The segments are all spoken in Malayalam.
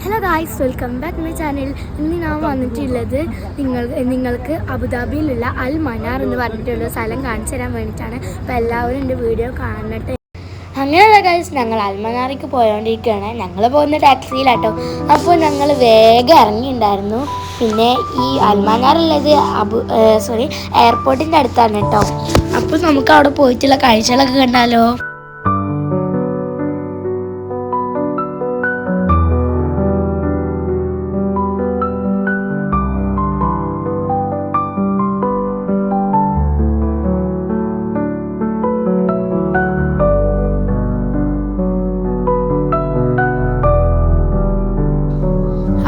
Hello guys, welcome back my channel. ഇന്ന് ഞാൻ വന്നിട്ടുള്ളത് നിങ്ങൾക്ക് അബുദാബിയിലുള്ള അൽ മനാർ എന്ന് പറഞ്ഞിട്ടുള്ള സ്ഥലം കാണിച്ചു തരാൻ വേണ്ടിയിട്ടാണ്. അപ്പോൾ എല്ലാവരും എൻ്റെ വീഡിയോ കാണട്ടെ. അങ്ങനെയുള്ള ഗായ്സ്, ഞങ്ങൾ അൽമനാറിക്ക് പോയോണ്ടിരിക്കുകയാണ്. ഞങ്ങൾ പോകുന്ന ടാക്സിയിലാട്ടോ. അപ്പോൾ ഞങ്ങൾ വേഗം ഇറങ്ങിയിട്ടുണ്ടായിരുന്നു. പിന്നെ ഈ അൽമനാറുള്ളത് എയർപോർട്ടിൻ്റെ അടുത്താണ് കേട്ടോ. അപ്പോൾ നമുക്ക് അവിടെ പോയിട്ടുള്ള കാഴ്ചകളൊക്കെ കണ്ടാലോ.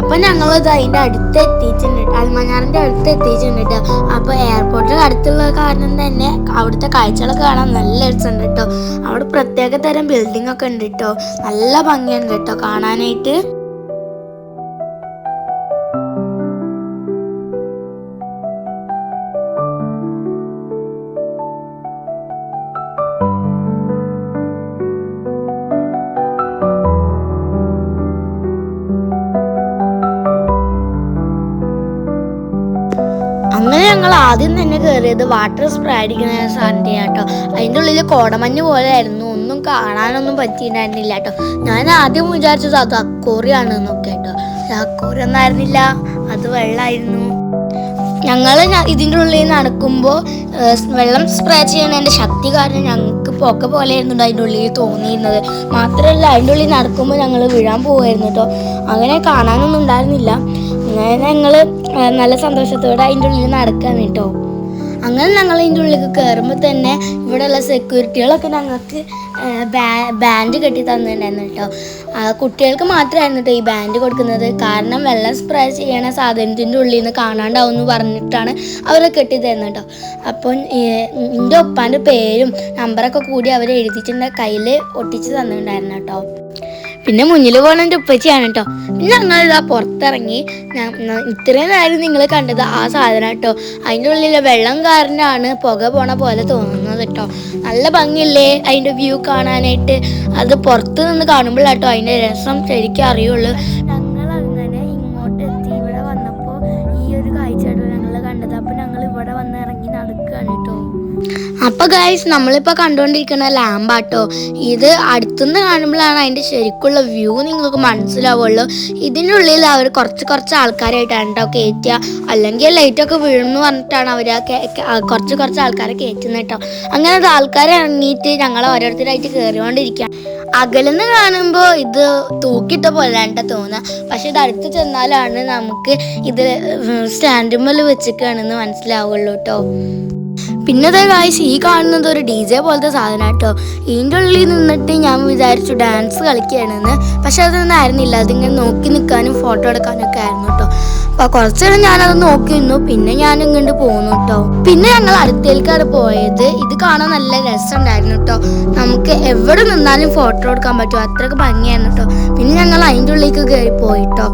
അപ്പം ഞങ്ങളിത് അതിൻ്റെ അടുത്ത് എത്തിയിട്ടുണ്ട്, അൽമനാറിൻ്റെ അടുത്ത് എത്തിയിട്ടുണ്ട് കേട്ടോ. അപ്പോൾ എയർപോർട്ടിൽ അടുത്തുള്ള കാരണം തന്നെ അവിടുത്തെ കാഴ്ചകളൊക്കെ കാണാൻ നല്ല രസമുണ്ട് കേട്ടോ. അവിടെ പ്രത്യേക തരം ബിൽഡിംഗ് ഒക്കെ ഉണ്ട് കേട്ടോ. നല്ല ഭംഗിയുണ്ട് കേട്ടോ കാണാനായിട്ട്. അങ്ങനെ ഞങ്ങൾ ആദ്യം തന്നെ കയറിയത് വാട്ടർ സ്പ്രേ അടിക്കുന്ന സാറിൻ്റെ കേട്ടോ. അതിൻ്റെ ഉള്ളിൽ കോടമഞ്ഞ് പോലെ ആയിരുന്നു, ഒന്നും കാണാനൊന്നും പറ്റിയിട്ടുണ്ടായിരുന്നില്ല കേട്ടോ. ഞാൻ ആദ്യം വിചാരിച്ചത് അത് അക്കോറിയാണെന്നൊക്കെ കേട്ടോ. അക്കോറി ഒന്നും ആയിരുന്നില്ല, അത് വെള്ളമായിരുന്നു. ഞങ്ങൾ ഇതിൻ്റെ ഉള്ളിൽ നടക്കുമ്പോൾ വെള്ളം സ്പ്രേ ചെയ്യുന്നതിൻ്റെ ശക്തി കാരണം ഞങ്ങൾക്ക് പൊക്ക പോലെ ആയിരുന്നു അതിൻ്റെ ഉള്ളിൽ തോന്നിയിരുന്നത്. മാത്രമല്ല അതിൻ്റെ ഉള്ളിൽ നടക്കുമ്പോൾ ഞങ്ങൾ വീഴാൻ പോവായിരുന്നു കേട്ടോ. അങ്ങനെ കാണാനൊന്നും ഉണ്ടായിരുന്നില്ല. അങ്ങനെ ഞങ്ങൾ നല്ല സന്തോഷത്തോടെ അതിൻ്റെ ഉള്ളിൽ നടക്കുകയാണ് കേട്ടോ. അങ്ങനെ ഞങ്ങൾ അതിൻ്റെ ഉള്ളിലേക്ക് കയറുമ്പോൾ തന്നെ ഇവിടെയുള്ള സെക്യൂരിറ്റികളൊക്കെ ഞങ്ങൾക്ക് ബാൻഡ് കെട്ടി തന്നിട്ടുണ്ടായിരുന്നു കേട്ടോ. കുട്ടികൾക്ക് മാത്രമായിരുന്നു കേട്ടോ ഈ ബാൻഡ് കൊടുക്കുന്നത്. കാരണം വെള്ളം സ്പ്രേ ചെയ്യണ സാധനത്തിൻ്റെ ഉള്ളിൽ നിന്ന് കാണാണ്ടാവും എന്ന് പറഞ്ഞിട്ടാണ് അവരെ കെട്ടി തരുന്നത് കേട്ടോ. അപ്പോൾ എൻ്റെ ഒപ്പാൻ്റെ പേരും നമ്പറൊക്കെ കൂടി അവർ എഴുതിച്ചിട്ടുണ്ട്, കയ്യിൽ ഒട്ടിച്ച് തന്നിട്ടുണ്ടായിരുന്നു കേട്ടോ. പിന്നെ മുന്നിൽ പോകുന്ന എൻ്റെ ഉപ്പച്ചിയാണ് കേട്ടോ. പിന്നെ ഞങ്ങളിതാ പുറത്തിറങ്ങി. ഇത്രയും നേരം നിങ്ങൾ കണ്ടത് ആ സാധനം കേട്ടോ. അതിൻ്റെ ഉള്ളിലെ വെള്ളം കാരണമാണ് പുക പോണ പോലെ തോന്നുന്നത് കേട്ടോ. നല്ല ഭംഗിയില്ലേ അതിൻ്റെ വ്യൂ കാണാനായിട്ട്. അത് പുറത്ത് നിന്ന് കാണുമ്പോഴാട്ടോ അതിൻ്റെ രസം ശരിക്കും അറിയുള്ളൂ. ഞങ്ങൾ അങ്ങനെ ഇങ്ങോട്ട് എത്തി. ഇവിടെ വന്നപ്പോൾ ഈ ഒരു കാഴ്ചയായിട്ടോ ഞങ്ങൾ കണ്ടത്. അപ്പോൾ ഞങ്ങൾ ഇവിടെ വന്ന് ഇറങ്ങി നടക്കുകയാണ് കേട്ടോ. അപ്പോൾ ഗൈസ്, നമ്മളിപ്പോൾ കണ്ടുകൊണ്ടിരിക്കുന്ന ലാമ്പാട്ടോ. ഇത് അടുത്തുനിന്ന് കാണുമ്പോഴാണ് അതിൻ്റെ ശരിക്കുള്ള വ്യൂ നിങ്ങൾക്ക് മനസ്സിലാവുള്ളൂ. ഇതിൻ്റെ ഉള്ളിൽ അവർ കുറച്ച് ആൾക്കാരായിട്ടാണ് കേട്ടോ കയറ്റുക. അല്ലെങ്കിൽ ലൈറ്റൊക്കെ വീഴുമെന്ന് പറഞ്ഞിട്ടാണ് അവർ കുറച്ച് ആൾക്കാരെ കയറ്റുന്നത് കേട്ടോ. അങ്ങനത്തെ ആൾക്കാരെ ഇറങ്ങിയിട്ട് ഞങ്ങൾ ഓരോരുത്തരായിട്ട് കയറിക്കൊണ്ടിരിക്കുക. അകലെന്ന് കാണുമ്പോൾ ഇത് തൂക്കിയിട്ട പോലെയാണ് തോന്നുക. പക്ഷെ ഇത് അടുത്ത് ചെന്നാലാണ് നമുക്ക് ഇത് സ്റ്റാൻഡുമ്മൽ വെച്ചിട്ടാണെന്ന് മനസ്സിലാവുള്ളൂ കേട്ടോ. പിന്നത്തെ ഗായ്സ്, ഈ കാണുന്നത് ഒരു DJ പോലത്തെ സാധനം കേട്ടോ. ഇതിൻ്റെ ഉള്ളിൽ നിന്നിട്ട് ഞാൻ വിചാരിച്ചു ഡാൻസ് കളിക്കുകയാണെന്ന്. പക്ഷെ അതൊന്നും ആയിരുന്നില്ല. അതിങ്ങനെ നോക്കി നിൽക്കാനും ഫോട്ടോ എടുക്കാനൊക്കെ ആയിരുന്നു കേട്ടോ. അപ്പോൾ കുറച്ച് നേരം ഞാനത് നോക്കി നിന്നു. പിന്നെ ഞാൻ ഇങ്ങോട്ട് പോന്നു കേട്ടോ. പിന്നെ ഞങ്ങൾ അടുത്തേക്കാണ് പോയത്. ഇത് കാണാൻ നല്ല രസമുണ്ടായിരുന്നു കേട്ടോ. നമുക്ക് എവിടെ നിന്നാലും ഫോട്ടോ എടുക്കാൻ പറ്റും, അത്രയ്ക്ക് ഭംഗിയായിരുന്നു കേട്ടോ. പിന്നെ ഞങ്ങൾ അതിൻ്റെ ഉള്ളിലേക്ക് കയറി പോയിട്ടോ.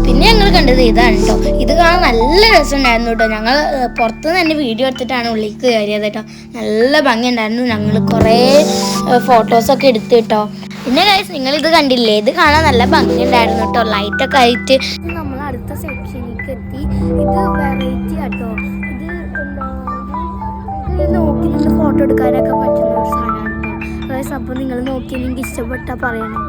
പിന്നെ ഞങ്ങൾ കണ്ടത് ഇതാണ് കേട്ടോ. ഇത് കാണാൻ നല്ല രസമുണ്ടായിരുന്നു കേട്ടോ. ഞങ്ങൾ പുറത്തുനിന്ന് തന്നെ വീഡിയോ എടുത്തിട്ടാണ് ഉള്ളിലേക്ക് കയറിയത് കേട്ടോ. നല്ല ഭംഗിയുണ്ടായിരുന്നു. ഞങ്ങൾ കുറേ ഫോട്ടോസൊക്കെ എടുത്ത് കേട്ടോ. പിന്നെ ഗൈസ്, നിങ്ങളിത് കണ്ടില്ലേ, ഇത് കാണാൻ നല്ല ഭംഗിയുണ്ടായിരുന്നു കേട്ടോ. ലൈറ്റൊക്കെ ആയിട്ട് നമ്മൾ അടുത്ത സെക്ഷനിലേക്ക് എത്തി. ഇത് വെറൈറ്റി കേട്ടോ. ഇത് നോക്കി നിന്ന് ഫോട്ടോ എടുക്കാനൊക്കെ പറ്റുന്ന ഒരു സാധനമാണ് കേട്ടോ ഗൈസ്. അപ്പോൾ നിങ്ങൾ നോക്കി നിങ്ങൾക്ക് ഇഷ്ടപ്പെട്ടാൽ പറയണം.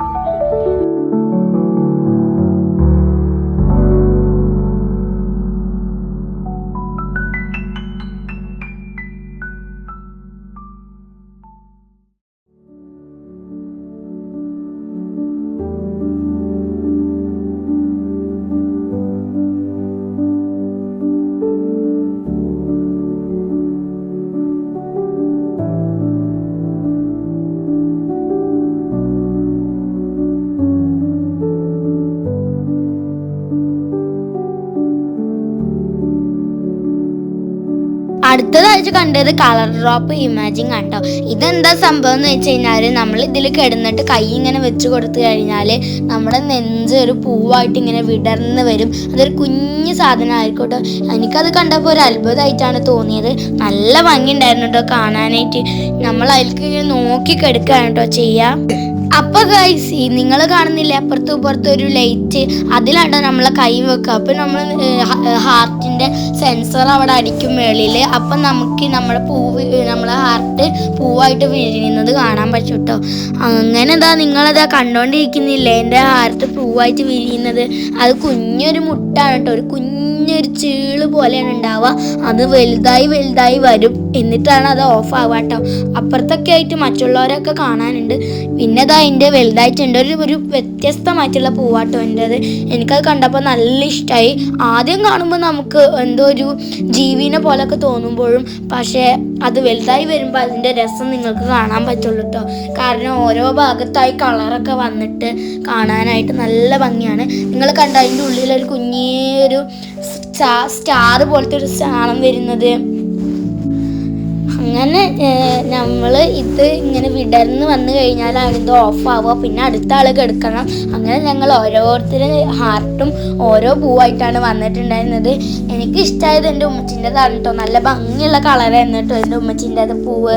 അടുത്തതായിട്ട് കണ്ടത് കളർ ഡ്രോപ്പ് ഇമേജിങ് കണ്ടോ. ഇതെന്താ സംഭവം എന്ന് വെച്ച് കഴിഞ്ഞാൽ, നമ്മൾ ഇതിൽ കിടന്നിട്ട് കൈ ഇങ്ങനെ വെച്ച് കൊടുത്തു കഴിഞ്ഞാൽ നമ്മുടെ നെഞ്ച് ഒരു പൂവായിട്ട് ഇങ്ങനെ വിടർന്ന് വരും. അതൊരു കുഞ്ഞു സാധനമായിരിക്കും കേട്ടോ. എനിക്കത് കണ്ടപ്പോൾ ഒരു അത്ഭുതമായിട്ടാണ് തോന്നിയത്. നല്ല ഭംഗി ഉണ്ടായിരുന്നു കേട്ടോ കാണാനായിട്ട്. നമ്മൾ അതിലേക്ക് ഇങ്ങനെ നോക്കി കിടക്കുകയാണ് കേട്ടോ ചെയ്യുക. അപ്പൊ ഗൈസ് നിങ്ങൾ കാണുന്നില്ലേ അപ്പുറത്തും ഇപ്പുറത്തും ഒരു ലൈറ്റ്, അതിലാണ് നമ്മളെ കൈ വെക്കുക. അപ്പൊ നമ്മൾ ഹാർട്ടിന്റെ സെൻസർ അവിടെ അടിക്കും മേളിൽ. അപ്പൊ നമുക്ക് നമ്മളെ നമ്മളെ ഹാർട്ട് പൂവായിട്ട് വിരിയുന്നത് കാണാൻ പറ്റും കേട്ടോ. അങ്ങനെ നിങ്ങളതാ കണ്ടോണ്ടിരിക്കുന്നില്ലേ എൻ്റെ ഹാർട്ട് പൂവായിട്ട് വിരിയുന്നത്. അത് കുഞ്ഞൊരു മുട്ടാണ് കേട്ടോ, ഒരു കുഞ്ഞൊരു ചീള് പോലെയാണ് ഉണ്ടാവുക. അത് വലുതായി വലുതായി വരും, എന്നിട്ടാണ് അത് ഓഫ് ആവുക കേട്ടോ. അപ്പുറത്തൊക്കെ ആയിട്ട് മറ്റുള്ളവരൊക്കെ കാണാനുണ്ട്. പിന്നെ അതിൻ്റെ വലുതായിട്ടുണ്ട്, ഒരു വ്യത്യസ്തമായിട്ടുള്ള പൂവാട്ടോ എൻ്റെത്. എനിക്കത് കണ്ടപ്പോൾ നല്ല ഇഷ്ടമായി. ആദ്യം കാണുമ്പോൾ നമുക്ക് എന്തോ ഒരു ജീവിനെ പോലൊക്കെ തോന്നുമ്പോഴും പക്ഷേ അത് വലുതായി വരുമ്പോൾ അതിൻ്റെ രസം നിങ്ങൾക്ക് കാണാൻ പറ്റുള്ളൂ കേട്ടോ. കാരണം ഓരോ ഭാഗത്തായി കളറൊക്കെ വന്നിട്ട് കാണാനായിട്ട് നല്ല ഭംഗിയാണ്. നിങ്ങൾ കണ്ട അതിൻ്റെ ഉള്ളിലൊരു കുഞ്ഞൊരു സ്റ്റാർ പോലത്തെ ഒരു സാധനം വരുന്നത്. അങ്ങനെ നമ്മൾ ഇത് ഇങ്ങനെ വിടർന്ന് വന്നു കഴിഞ്ഞാലാണ് ഇത് ഓഫ് ആവുക. പിന്നെ അടുത്ത ആൾ കിടക്കണം. അങ്ങനെ ഞങ്ങൾ ഓരോരുത്തരും ഹാർട്ടും ഓരോ പൂവായിട്ടാണ് വന്നിട്ടുണ്ടായിരുന്നത്. എനിക്ക് ഇഷ്ടമായത് എൻ്റെ ഉമ്മച്ചിൻ്റെതാണ് കേട്ടോ. നല്ല ഭംഗിയുള്ള കളറായിരുന്നു കേട്ടോ എൻ്റെ ഉമ്മച്ചിൻ്റെ പൂവ്.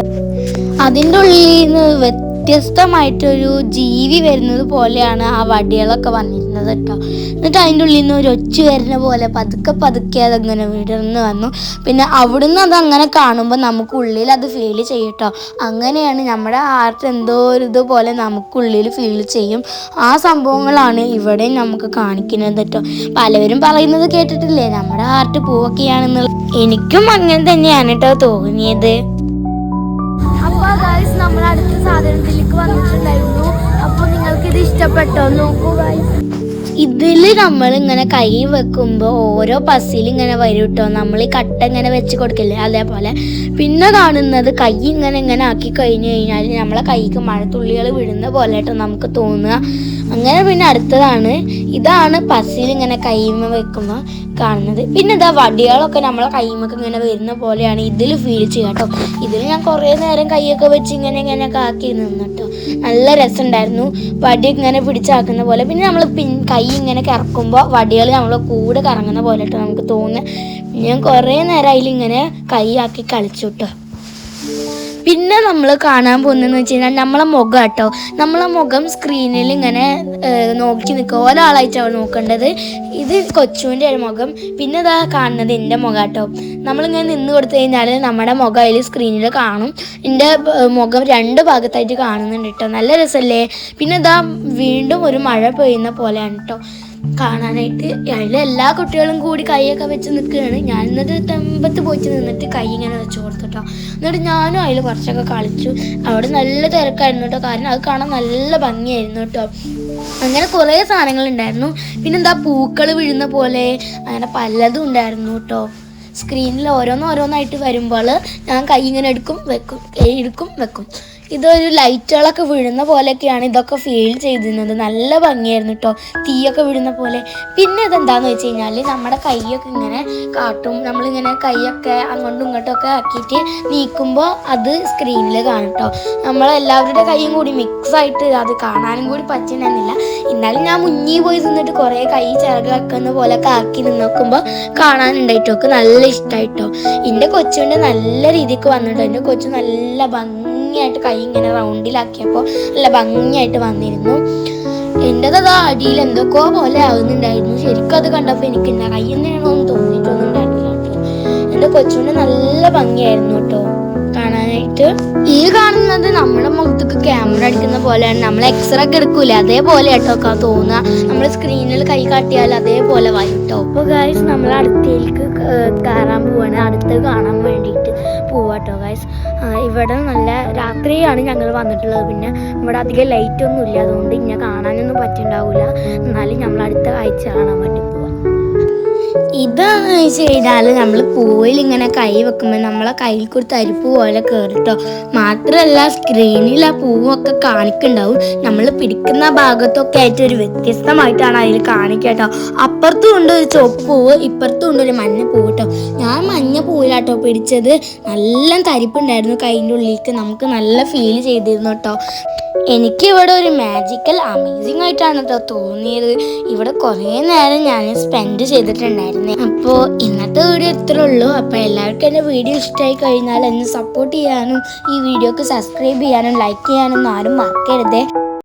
അതിൻ്റെ ഉള്ളിൽ നിന്ന് വ്യത്യസ്തമായിട്ടൊരു ജീവി വരുന്നത് പോലെയാണ് ആ വടികളൊക്കെ വന്നിരുന്നത് കേട്ടോ. എന്നിട്ട് അതിൻ്റെ ഉള്ളിൽ നിന്ന് ഒരു ഒച്ച വരുന്ന പോലെ പതുക്കെ പതുക്കെ അതങ്ങനെ വിടർന്ന് വന്നു. പിന്നെ അവിടുന്ന് അതങ്ങനെ കാണുമ്പോൾ നമുക്ക് ഉള്ളിൽ അത് ഫീൽ ചെയ്യും കേട്ടോ. അങ്ങനെയാണ് നമ്മുടെ ഹാർട്ട് എന്തോ ഒരു ഇതുപോലെ നമുക്കുള്ളിൽ ഫീൽ ചെയ്യും. ആ സംഭവങ്ങളാണ് ഇവിടെ നമുക്ക് കാണിക്കുന്നത് കേട്ടോ. പലവരും പറയുന്നത് കേട്ടിട്ടില്ലേ നമ്മുടെ ഹാർട്ട് പൂവൊക്കെയാണെന്നുള്ള. എനിക്കും അങ്ങനെ തന്നെയാണ് കേട്ടോ തോന്നിയത്. നമ്മൾ അടുത്ത സാധനത്തിലേക്ക് വന്നിട്ടുണ്ടായിരുന്നു. അപ്പോൾ നിങ്ങൾക്ക് ഇത് ഇഷ്ടപ്പെട്ടോ? നോക്കൂ ഗൈസ്, ഇതിൽ നമ്മൾ ഇങ്ങനെ കൈ വെക്കുമ്പോൾ ഓരോ പസിൽ ഇങ്ങനെ വരും കേട്ടോ. നമ്മൾ ഈ കട്ട ഇങ്ങനെ വെച്ച് കൊടുക്കില്ലേ, അതേപോലെ. പിന്നെ കാണുന്നത് കൈ ഇങ്ങനെ ആക്കി കഴിഞ്ഞ് കഴിഞ്ഞാൽ നമ്മളെ കൈക്ക് മഴത്തുള്ളികൾ വിടുന്ന പോലെ കേട്ടോ നമുക്ക് തോന്നുക. അങ്ങനെ പിന്നെ അടുത്തതാണ്, ഇതാണ് പസിൽ ഇങ്ങനെ കൈമ വെക്കുമ്പോൾ കാണുന്നത്. പിന്നെ ഇതാ വടികളൊക്കെ നമ്മളെ കൈമൊക്കെ ഇങ്ങനെ വരുന്ന പോലെയാണ് ഇതിൽ ഫീൽ ചെയ്യുക കേട്ടോ. ഇതിൽ ഞാൻ കുറേ നേരം കൈയൊക്കെ വെച്ച് ഇങ്ങനെയൊക്കെ ആക്കി നിന്നിട്ടോ. നല്ല രസമുണ്ടായിരുന്നു വടി ഇങ്ങനെ പിടിച്ചാക്കുന്ന പോലെ. പിന്നെ നമ്മൾ കൈ ഇങ്ങനെ കറക്കുമ്പോൾ വടികൾ നമ്മളെ കൂടെ കറങ്ങുന്ന പോലെ കേട്ടോ നമുക്ക് തോന്നുന്നത്. ഞാൻ കുറേ നേരം അതിലിങ്ങനെ കൈ ആക്കി കളിച്ചു കേട്ടോ. പിന്നെ നമ്മൾ കാണാൻ പോകുന്നതെന്ന് വെച്ച് കഴിഞ്ഞാൽ നമ്മളെ മുഖം കേട്ടോ. നമ്മളെ മുഖം സ്ക്രീനിൽ ഇങ്ങനെ നോക്കി നിൽക്കുക. ഒരാളായിട്ടാണ് നോക്കേണ്ടത്. ഇത് കൊച്ചുവിൻ്റെ ഒരു മുഖം. പിന്നെ ഇതാ കാണുന്നത് എൻ്റെ മുഖം കേട്ടോ. നമ്മളിങ്ങനെ നിന്ന് കൊടുത്തു കഴിഞ്ഞാൽ നമ്മുടെ മുഖം അതിൽ സ്ക്രീനിൽ കാണും. എൻ്റെ മുഖം രണ്ട് ഭാഗത്തായിട്ട് കാണുന്നുണ്ട് കേട്ടോ. നല്ല രസമല്ലേ? പിന്നെ ഇതാ വീണ്ടും ഒരു മഴ പെയ്യുന്ന പോലെയാണ് കേട്ടോ കാണാനായിട്ട്. അതിലെല്ലാ കുട്ടികളും കൂടി കൈയൊക്കെ വെച്ച് നിൽക്കുകയാണ്. ഞാൻ എന്നിട്ട് തെമ്പത്ത് പോയിട്ട് നിന്നിട്ട് കൈ ഇങ്ങനെ വെച്ച് കൊടുത്തിട്ടോ. എന്നിട്ട് ഞാനും അതിൽ കുറച്ചൊക്കെ കളിച്ചു. അവിടെ നല്ല തിരക്കായിരുന്നു കേട്ടോ. കാരണം അത് കാണാൻ നല്ല ഭംഗിയായിരുന്നു കേട്ടോ. അങ്ങനെ കുറേ സാധനങ്ങളുണ്ടായിരുന്നു. പിന്നെന്താ പൂക്കൾ വീഴുന്ന പോലെ അങ്ങനെ പലതും ഉണ്ടായിരുന്നു കേട്ടോ. സ്ക്രീനിൽ ഓരോന്നായിട്ട് വരുമ്പോൾ ഞാൻ കൈ ഇങ്ങനെ എടുക്കും വെക്കും. ഇതൊരു ലൈറ്റുകളൊക്കെ വീഴുന്ന പോലെയൊക്കെയാണ് ഇതൊക്കെ ഫീൽ ചെയ്തിരുന്നത്. നല്ല ഭംഗിയായിരുന്നു കേട്ടോ, തീയൊക്കെ വീഴുന്ന പോലെ. പിന്നെ ഇതെന്താണെന്ന് വെച്ച് കഴിഞ്ഞാൽ നമ്മുടെ കൈയൊക്കെ ഇങ്ങനെ കാട്ടും. നമ്മളിങ്ങനെ കൈയൊക്കെ അങ്ങോട്ടും ഇങ്ങോട്ടും ആക്കിയിട്ട് നീക്കുമ്പോൾ അത് സ്ക്രീനിൽ കാണും കേട്ടോ. നമ്മളെല്ലാവരുടെ കൈയും കൂടി മിക്സായിട്ട് അത് കാണാനും കൂടി പറ്റുന്നില്ല. എന്നാലും ഞാൻ മുന്നിൽ പോയി നിന്നിട്ട് കുറേ കൈ ചിറകാക്കുന്ന പോലെയൊക്കെ ആക്കി നോക്കുമ്പോൾ കാണാനുണ്ടായിട്ടൊക്കെ നല്ല ഇഷ്ടമായിട്ടോ. എൻ്റെ കൊച്ചുകൊണ്ട് നല്ല രീതിക്ക് വന്നിട്ടോ. എൻ്റെ കൊച്ചു നല്ല ഭംഗിയായിട്ട് കൈ ഇങ്ങനെ റൗണ്ടിലാക്കിയപ്പോൾ നല്ല ഭംഗിയായിട്ട് വന്നിരുന്നു. എൻ്റെത് അത് അടിയിൽ എന്തൊക്കെയോ പോലെ ആവുന്നുണ്ടായിരുന്നു. ശരിക്കും അത് കണ്ടപ്പോൾ എനിക്ക് എന്നാ കൈ തന്നെയാണോ എന്ന് തോന്നിയിട്ടൊന്നും ഉണ്ടായിരുന്നില്ല കേട്ടോ. എൻ്റെ കൊച്ചുകൊണ്ട് നല്ല ഭംഗിയായിരുന്നു കേട്ടോ കാണാനായിട്ട്. ഈ കാണുന്നത് നമ്മുടെ മുഖത്തേക്ക് ക്യാമറ അടിക്കുന്ന പോലെയാണ്. നമ്മൾ എക്സ്റേ ഒക്കെ എടുക്കൂലേ, അതേപോലെ കേട്ടോ തോന്നുക. നമ്മൾ സ്ക്രീനിൽ കൈ കാട്ടിയാൽ അതേപോലെ വരും കേട്ടോ. അപ്പോൾ ഗൈസ് നമ്മൾ അടുത്തേക്ക് കയറാൻ പോവാണ്. അടുത്ത് കാണാൻ വേണ്ടിയിട്ട് പോവാട്ടോ ഗൈസ്. ഇവിടെ നല്ല രാത്രിയാണ് ഞങ്ങൾ വന്നിട്ടുള്ളത്. പിന്നെ ഇവിടെ അധികം ലൈറ്റൊന്നും ഇല്ല, അതുകൊണ്ട് ഇങ്ങനെ കാണാനൊന്നും പറ്റുന്നുണ്ടാവില്ല. എന്നാലും നമ്മൾ അടുത്ത കാഴ്ച കാണാൻ വേണ്ടി പോവാം. ഇതെന്ന് വെച്ച് കഴിഞ്ഞാൽ നമ്മൾ പൂവിൽ ഇങ്ങനെ കൈ വെക്കുമ്പോൾ നമ്മളെ കയ്യിൽ കൂടി തരിപ്പ് പോലെ കയറിട്ടോ. മാത്രമല്ല സ്ക്രീനിൽ ആ പൂവൊക്കെ കാണിക്കുന്നുണ്ടാവും. നമ്മൾ പിടിക്കുന്ന ഭാഗത്തൊക്കെ ആയിട്ട് ഒരു വ്യത്യസ്തമായിട്ടാണ് അതിൽ കാണിക്കട്ടോ. അപ്പുറത്തും ഉണ്ട് ഒരു ചുവപ്പ് പൂവ്, ഇപ്പുറത്തും ഉണ്ട് ഒരു മഞ്ഞ പൂവ് കേട്ടോ. ഞാൻ മഞ്ഞ പൂവിലാട്ടോ പിടിച്ചത്. നല്ല തരിപ്പുണ്ടായിരുന്നു കൈൻ്റെ ഉള്ളിലേക്ക്. നമുക്ക് നല്ല ഫീൽ ചെയ്തിരുന്നു കേട്ടോ. എനിക്കിവിടെ ഒരു മാജിക്കൽ അമേസിങ് ആയിട്ടാണ് കേട്ടോ തോന്നിയത്. ഇവിടെ കുറേ നേരം ഞാൻ സ്പെൻഡ് ചെയ്തിട്ടുണ്ടായിരുന്നു. അപ്പോൾ ഇന്നത്തെ വീഡിയോ ഇത്രേ ഉള്ളൂ. അപ്പോൾ എല്ലാവർക്കും എൻ്റെ വീഡിയോ ഇഷ്ടമായി കഴിഞ്ഞാൽ എന്നെ സപ്പോർട്ട് ചെയ്യാനും ഈ വീഡിയോക്ക് സബ്സ്ക്രൈബ് ചെയ്യാനും ലൈക്ക് ചെയ്യാനൊന്നും ആരും മറക്കരുതേ.